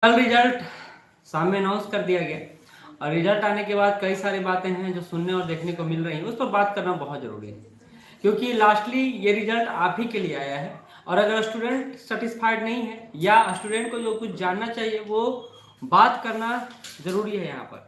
कल रिजल्ट सामने अनाउंस कर दिया गया और रिजल्ट आने के बाद कई सारी बातें हैं जो सुनने और देखने को मिल रही हैं, उस पर बात करना बहुत ज़रूरी है क्योंकि लास्टली ये रिजल्ट आप ही के लिए आया है। और अगर स्टूडेंट सेटिस्फाइड नहीं है या स्टूडेंट को जो कुछ जानना चाहिए वो बात करना ज़रूरी है यहाँ पर।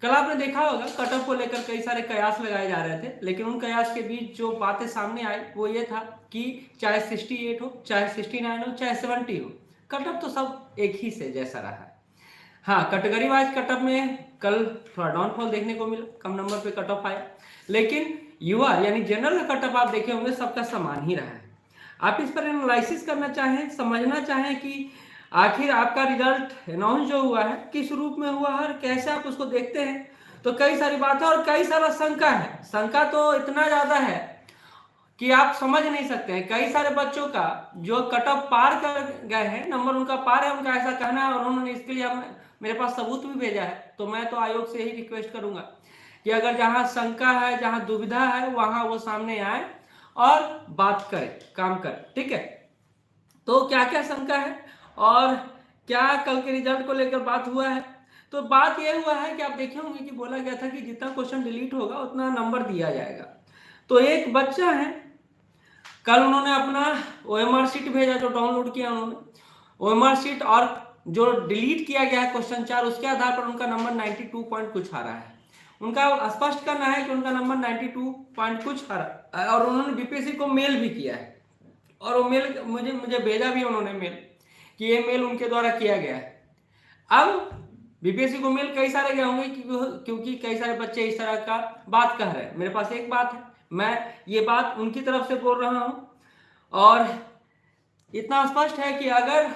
कल आपने देखा होगा कट ऑफ को लेकर कई सारे कयास लगाए जा रहे थे, लेकिन उन कयास के बीच जो बातें सामने आई वो ये था कि चाहे 68 हो, चाहे 69 हो, चाहे 70 हो, कट ऑफ तो सब एक ही से जैसा रहा है। हाँ, कैटेगरी वाइज कट ऑफ में कल थोड़ा डाउनफॉल देखने को मिला, कम नंबर पे कट ऑफ आया, लेकिन युवा यानी जनरल का कट ऑफ आप देखे होंगे सबका समान ही रहा है। आप इस पर एनालिसिस करना चाहें, समझना चाहें कि आखिर आपका रिजल्ट अनाउंस जो हुआ है किस रूप में हुआ है और कैसे आप उसको देखते हैं, तो कई सारी बातें और कई सारा शंका है। शंका तो इतना ज्यादा है कि आप समझ नहीं सकते हैं। कई सारे बच्चों का जो कट ऑफ पार कर गए हैं, नंबर उनका पार है, उनका ऐसा कहना है और उन्होंने इसके लिए मेरे पास सबूत भी भेजा है। तो मैं तो आयोग से ही रिक्वेस्ट करूंगा कि अगर जहां शंका है, जहां दुविधा है, वहां वो सामने आए और बात करे, काम करे। ठीक है, तो क्या क्या शंका है और क्या कल के रिजल्ट को लेकर बात हुआ है। तो बात यह हुआ है कि आप देखे होंगे कि बोला गया था कि जितना क्वेश्चन डिलीट होगा उतना नंबर दिया जाएगा। तो एक बच्चा है, कल उन्होंने अपना ओएमआर शीट भेजा, जो डाउनलोड किया उन्होंने ओएमआर शीट, और जो डिलीट किया गया है क्वेश्चन 4, उसके आधार पर उनका नंबर 92 पॉइंट कुछ आ रहा है। उनका स्पष्ट करना है कि उनका नंबर 92 पॉइंट कुछ आ रहा है और उन्होंने बीपीएससी को मेल भी किया है और वो मेल मुझे भेजा भी उन्होंने मेल कि ये मेल उनके द्वारा किया गया है। अब बीपीएससी को मेल कई सारे गए होंगे क्योंकि कई सारे बच्चे इस तरह का बात कह रहे हैं। मेरे पास एक बात है, मैं ये बात उनकी तरफ से बोल रहा हूं और इतना स्पष्ट है कि अगर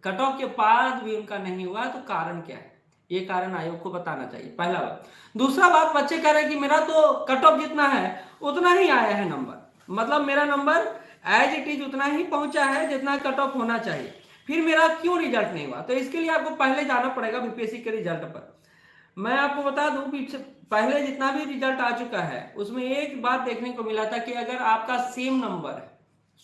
कट ऑफ के बाद भी उनका नहीं हुआ तो कारण क्या है, ये कारण आयोग को बताना चाहिए, पहला बात। दूसरा बात, बच्चे कह रहे हैं कि मेरा तो कट ऑफ जितना है उतना ही आया है नंबर, मतलब मेरा नंबर एज इट इज उतना ही पहुंचा है जितना कट ऑफ होना चाहिए, फिर मेरा क्यों रिजल्ट नहीं हुआ। तो इसके लिए आपको पहले जाना पड़ेगा बीपीएससी के रिजल्ट पर। मैं आपको बता दूं कि पहले जितना भी रिजल्ट आ चुका है उसमें एक बात देखने को मिला था कि अगर आपका सेम नंबर है,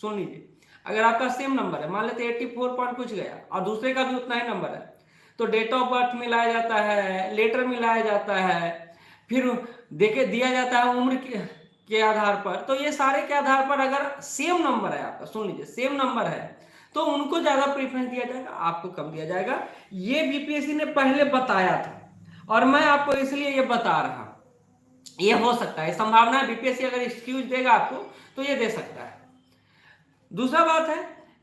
सुन लीजिए, अगर आपका सेम नंबर है, मान लेते 84 पॉइंट कुछ गया और दूसरे का भी उतना ही नंबर है, तो डेट ऑफ बर्थ मिलाया जाता है, लेटर मिलाया जाता है, फिर देखे दिया जाता है उम्र के आधार पर। तो ये सारे के आधार पर अगर सेम नंबर है आपका, सुन लीजिए, सेम नंबर है तो उनको ज्यादा प्रेफरेंस दिया जाएगा, आपको कम दिया जाएगा। ये बीपीएससी ने पहले बताया था और मैं आपको इसलिए ये बता रहा हूं। ये हो सकता है, संभावना है बीपीएससी अगर एक्सक्यूज देगा आपको तो ये दे सकता है। दूसरा बात है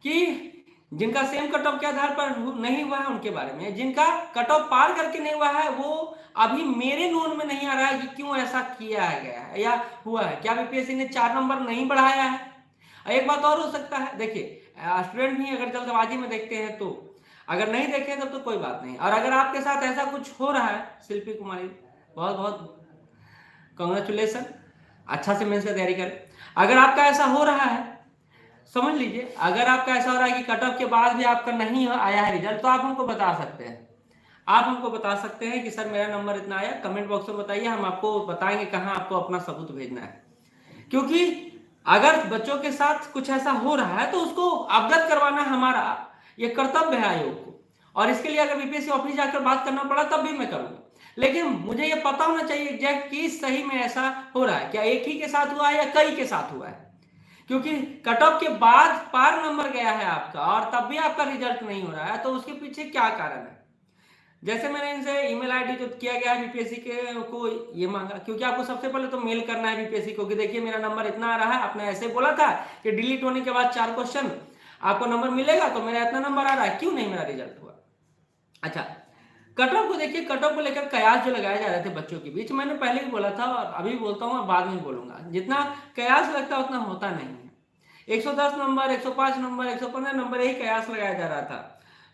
कि जिनका सेम कट ऑफ के आधार पर नहीं हुआ है उनके बारे में, जिनका कट ऑफ पार करके नहीं हुआ है वो अभी मेरे नोन में नहीं आ रहा है कि क्यों ऐसा किया गया है या हुआ है। क्या बीपीएससी ने 4 नंबर नहीं बढ़ाया है? एक बात और हो सकता है, देखिए स्टूडेंट भी अगर जल्दबाजी में देखते हैं तो, अगर नहीं देखे तब तो कोई बात नहीं। और अगर आपके साथ ऐसा कुछ हो रहा है, शिल्पी कुमारी बहुत बहुत कांग्रेचुलेसन, अच्छा से मेंस की तैयारी करें। अगर आपका ऐसा हो रहा है, समझ लीजिए, अगर आपका ऐसा हो रहा है कि कट ऑफ के बाद भी आपका नहीं आया है रिजल्ट, तो आप हमको बता सकते हैं। आप हमको बता सकते हैं कि सर मेरा नंबर इतना आया, कमेंट बॉक्स में बताइए, हम आपको बताएंगे कहाँ आपको अपना सबूत भेजना है। क्योंकि अगर बच्चों के साथ कुछ ऐसा हो रहा है तो उसको अवगत करवाना हमारा ये कर्तव्य है आयोग को, और इसके लिए अगर बीपीएससी ऑफिस जाकर बात करना पड़ा तब भी मैं करूंगा। लेकिन मुझे ये पता होना चाहिए एग्जैक्ट कि सही में ऐसा हो रहा है, क्या एक ही के साथ हुआ है या कई के साथ हुआ है। क्योंकि कट ऑफ के बाद पार नंबर गया है आपका और तब भी आपका रिजल्ट नहीं हो रहा है, तो उसके पीछे क्या कारण है। जैसे मैंने इनसे ईमेल आईडी जो किया गया है बीपीएससी के को ये मांगा, क्योंकि आपको सबसे पहले तो मेल करना है बीपीएससी को कि देखिए मेरा नंबर इतना आ रहा है, आपने ऐसे बोला था कि डिलीट होने के बाद 4 क्वेश्चन आपको नंबर मिलेगा, तो मेरा इतना नंबर आ रहा है, क्यों नहीं मेरा रिजल्ट हुआ। अच्छा, कट ऑफ को देखिए, कट ऑफ को लेकर कयास जो लगाए जा रहे थे बच्चों के बीच, मैंने पहले भी बोला था और अभी बोलता हूँ और बाद में बोलूंगा, जितना कयास लगता है उतना होता नहीं है। 110 नंबर, 105 नंबर, 115 नंबर, यही कयास लगाया जा रहा था।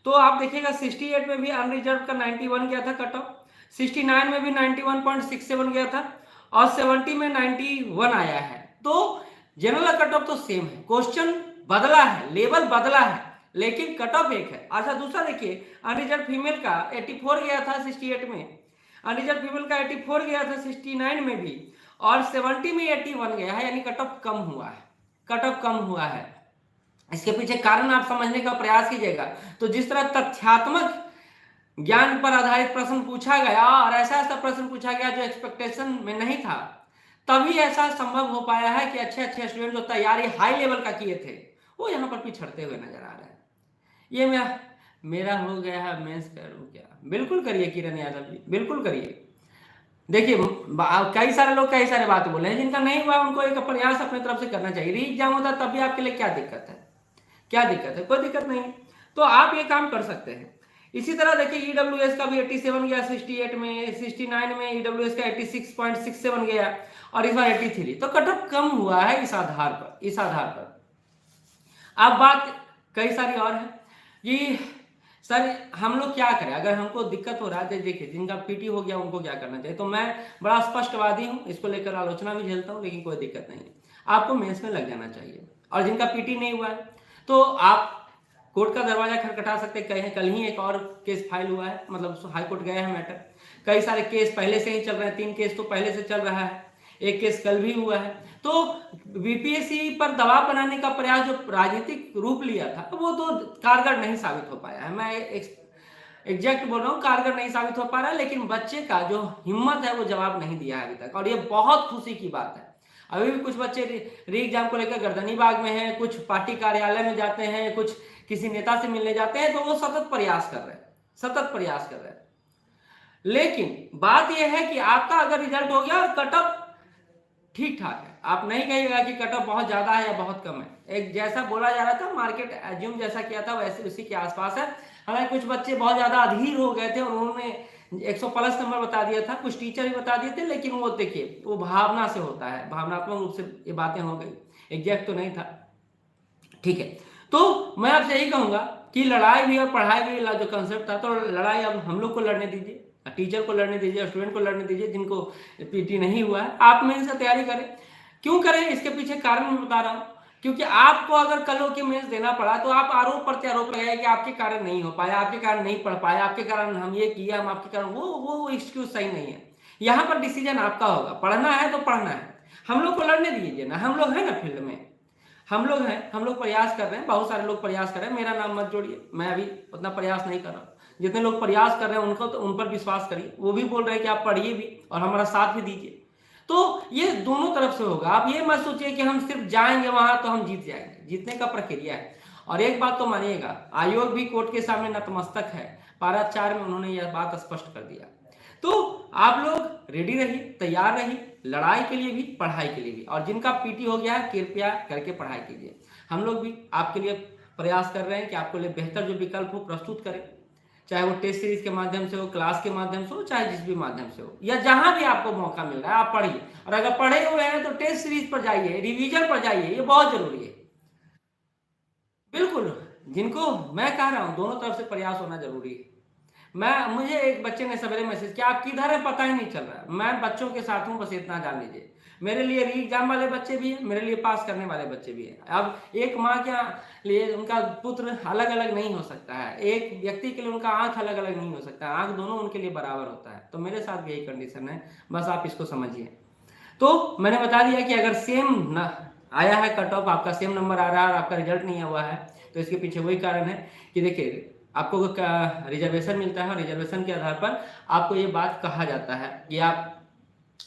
तो आप देखिएगा 68 में भी अनरिजर्व का 91 गया था कट ऑफ, 69 में भी 91.67 गया था और 70 में 91 आया है। तो जनरल कट ऑफ तो सेम है, क्वेश्चन बदला है, लेवल बदला है, लेकिन कट ऑफ एक है। अच्छा, दूसरा देखिए, अनरिजर्व फीमेल का 84 गया था 68 में, अनरिजर्व फीमेल का 84 गया था 69 में भी, और 70 में 81 गया है, यानी कट ऑफ कम हुआ है, कट ऑफ कम हुआ है। इसके पीछे कारण आप समझने का प्रयास कीजिएगा। तो जिस तरह तथ्यात्मक ज्ञान पर आधारित प्रश्न पूछा गया और ऐसा ऐसा प्रश्न पूछा गया जो एक्सपेक्टेशन में नहीं था, तभी ऐसा संभव हो पाया है कि अच्छे अच्छे स्टूडेंट जो तैयारी हाई लेवल का किए थे वो यहाँ पर पिछड़ते हुए नजर आ रहे हैं। ये मेरा हो गया है मेंस करूं क्या? बिल्कुल करिए किरण यादव जी, बिल्कुल करिए। देखिए कई सारे लोग कई सारे बातें बोले हैं, जिनका नहीं हुआ उनको एक प्रयास अपनी तरफ से करना चाहिए। री एग्जाम होता तब भी आपके लिए क्या दिक्कत है? क्या दिक्कत है? कोई दिक्कत नहीं है। तो आप ये काम कर सकते हैं। इसी तरह देखिए ईडब्ल्यूएस का भी 87 गया 68 में, 69 में ईडब्ल्यूएस का 86.67 गया और इस बार 83। तो कट ऑफ कम हुआ है इस आधार पर। अब बात कई सारी और है कि सर हम लोग क्या करें अगर हमको दिक्कत हो रहा है। देखिए जिनका पीटी हो गया उनको क्या करना चाहिए, तो मैं बड़ा स्पष्टवादी हूँ, इसको लेकर आलोचना भी झेलता हूँ, लेकिन कोई दिक्कत नहीं है। आपको मेंस में लग जाना चाहिए। और जिनका पीटी नहीं हुआ है तो आप कोर्ट का दरवाजा खटखटा सकते। कहीं कल ही एक और केस फाइल हुआ है, मतलब हाई कोर्ट गया है मैटर। कई सारे केस पहले से ही चल रहे हैं, 3 केस तो पहले से चल रहा है, एक केस कल भी हुआ है। तो बीपीएससी पर दबाव बनाने का प्रयास जो राजनीतिक रूप लिया था वो तो कारगर नहीं साबित हो पाया है। मैं एग्जैक्ट बोल रहा हूँ, कारगर नहीं साबित हो पा रहा है, लेकिन बच्चे का जो हिम्मत है वो जवाब नहीं दिया है अभी तक, और ये बहुत खुशी की बात है। अभी भी कुछ बच्चे री एग्जाम को लेकर गर्दनी बाग में हैं, कुछ पार्टी कार्यालय में जाते हैं, कुछ किसी नेता से मिलने जाते हैं, तो वो सतत प्रयास कर रहे हैं। लेकिन बात यह है कि आपका अगर रिजल्ट हो गया और कट ऑफ ठीक ठाक है, आप नहीं कहिएगा कि कट ऑफ बहुत ज्यादा है या बहुत कम है। एक जैसा बोला जा रहा था, मार्केट एज्यूम जैसा किया था वैसे उसी के आसपास है। हालांकि कुछ बच्चे बहुत ज्यादा अधीर हो गए थे और उन्होंने 100+ नंबर बता दिया था, कुछ टीचर भी बता दिए थे, लेकिन वो देखिए वो भावना से होता है, भावनात्मक रूप से ये बातें हो गई, एग्जैक्ट तो नहीं था। ठीक है, तो मैं आपसे यही कहूंगा कि लड़ाई भी और पढ़ाई भी जो कंसेप्ट था, तो लड़ाई अब हम लोग को लड़ने दीजिए, टीचर को लड़ने दीजिए, स्टूडेंट को लड़ने दीजिए। जिनको पीटी नहीं हुआ है आप मेंस से तैयारी करें। क्यों करें इसके पीछे कारण मैं बता रहा हूं, क्योंकि आपको अगर कल हो के मेंस देना पड़ा तो आप आरोप प्रत्यारोप लगाए कि आपके कारण नहीं हो पाया, आपके कारण नहीं पढ़ पाया, आपके कारण हम ये किया, हम आपके कारण वो एक्सक्यूज सही नहीं है। यहाँ पर डिसीजन आपका होगा, पढ़ना है तो पढ़ना है। हम लोग को लड़ने दीजिए ना, हम लोग हैं ना फील्ड में, हम लोग हैं, हम लोग प्रयास कर रहे हैं, बहुत सारे लोग प्रयास कर रहे हैं। मेरा नाम मत जोड़िए, मैं अभी उतना प्रयास नहीं कर रहा। जितने लोग प्रयास कर रहे हैं उनको तो उन पर विश्वास करिए, वो भी बोल रहे हैं कि आप पढ़िए भी और हमारा साथ भी दीजिए। तो ये दोनों तरफ से होगा। आप ये मत सोचिए कि हम सिर्फ जाएंगे वहां तो हम जीत जाएंगे, जीतने का प्रक्रिया है। और एक बात तो मानिएगा, आयोग भी कोर्ट के सामने नतमस्तक है। पारा 4 में उन्होंने यह बात स्पष्ट कर दिया। तो आप लोग रेडी रहिए, तैयार रहिए, लड़ाई के लिए भी पढ़ाई के लिए भी। और जिनका पीटी हो गया है कृपया करके पढ़ाई कीजिए। हम लोग भी आपके लिए प्रयास कर रहे हैं कि आपके लिए बेहतर जो विकल्प हो प्रस्तुत करें, चाहे वो टेस्ट सीरीज के माध्यम से हो, क्लास के माध्यम से हो, चाहे जिस भी माध्यम से हो, या जहां भी आपको मौका मिल रहा है आप पढ़िए। और अगर पढ़े हुए हैं तो टेस्ट सीरीज पर जाइए, रिवीजन पर जाइए, ये बहुत जरूरी है। बिल्कुल, जिनको मैं कह रहा हूं दोनों तरफ से प्रयास होना जरूरी है। मुझे एक बच्चे ने सवेरे मैसेज किया, आप किधर है पता ही नहीं चल रहा है। मैं बच्चों के साथ हूं, बस इतना जान लीजिए। मेरे लिए री एग्जाम वाले बच्चे भी हैं, मेरे लिए पास करने वाले बच्चे भी हैं। अब एक माँ के लिए उनका पुत्र अलग अलग नहीं हो सकता है, एक व्यक्ति के लिए उनका आंख अलग अलग नहीं हो सकता है, आंख दोनों उनके लिए बराबर होता है। तो मेरे साथ भी यही कंडीशन है, बस आप इसको समझिए। तो मैंने बता दिया कि अगर सेम न आया है कट ऑफ, आपका सेम नंबर आ रहा है और आपका रिजल्ट नहीं हुआ है, तो इसके पीछे वही कारण है कि देखिए आपको रिजर्वेशन मिलता है और रिजर्वेशन के आधार पर आपको ये बात कहा जाता है कि आप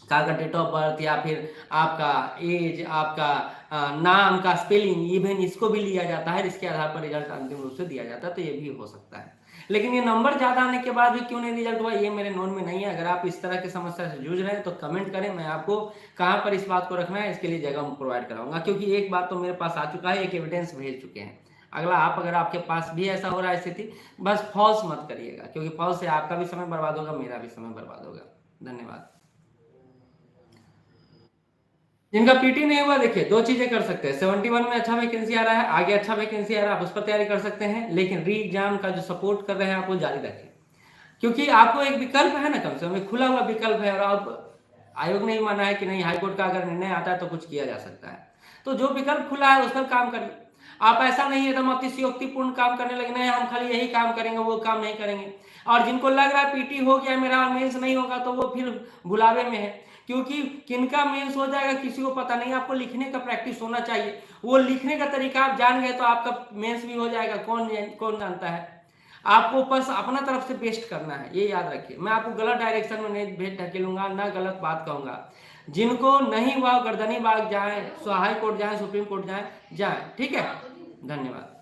का डेट ऑफ बर्थ या फिर आपका एज, आपका नाम का स्पेलिंग, इवन इसको भी लिया जाता है। इसके आधार पर रिजल्ट अंतिम रूप से दिया जाता है। तो ये भी हो सकता है, लेकिन ये नंबर ज्यादा आने के बाद भी क्यों नहीं रिजल्ट हुआ ये मेरे नोन में नहीं है। अगर आप इस तरह की समस्या से जूझ रहे हैं तो कमेंट करें, मैं आपको कहाँ पर इस बात को रखना है इसके लिए जगह प्रोवाइड कराऊंगा। क्योंकि एक बात तो मेरे पास आ चुका है, एक एविडेंस भेज चुके हैं। अगला आप अगर आपके पास भी ऐसा हो रहा है स्थिति, बस फॉल्स मत करिएगा, क्योंकि फॉल्स से आपका भी समय बर्बाद होगा, मेरा भी समय बर्बाद होगा। धन्यवाद। जिनका पीटी नहीं हुआ, देखिए 2 चीजें कर सकते हैं। 71 में अच्छा वैकेंसी आ रहा है, आगे अच्छा वैकेंसी आ रहा है, आप उस पर तैयारी कर सकते हैं। लेकिन री एग्जाम का जो सपोर्ट कर रहे हैं आप वो जारी रखें, क्योंकि आपको एक विकल्प है ना, कम से कम खुला हुआ विकल्प है। और अब आयोग ने ही माना है कि नहीं, हाईकोर्ट का अगर निर्णय आता है तो कुछ किया जा सकता है। तो जो विकल्प खुला है उस पर काम करिए। आप ऐसा नहीं एकदम अतिशयोक्तिपूर्ण काम करने लगे, नहीं हम खाली यही काम करेंगे, वो काम नहीं करेंगे। और जिनको लग रहा है पीटी हो गया मेरा और मेंस नहीं होगा, तो वो फिर भुलावे में है। क्योंकि किनका मेंस हो जाएगा किसी को पता नहीं। आपको लिखने का प्रैक्टिस होना चाहिए, वो लिखने का तरीका आप जान गए तो आपका मेंस भी हो जाएगा। कौन जानता है। आपको बस अपना तरफ से बेस्ट करना है, ये याद रखिए। मैं आपको गलत डायरेक्शन में नहीं भेज ढकेलूंगा, ना गलत बात कहूंगा। जिनको नहीं हुआ गर्दनी बाग जाए, हाई कोर्ट जाए, सुप्रीम कोर्ट जाए, ठीक है। धन्यवाद।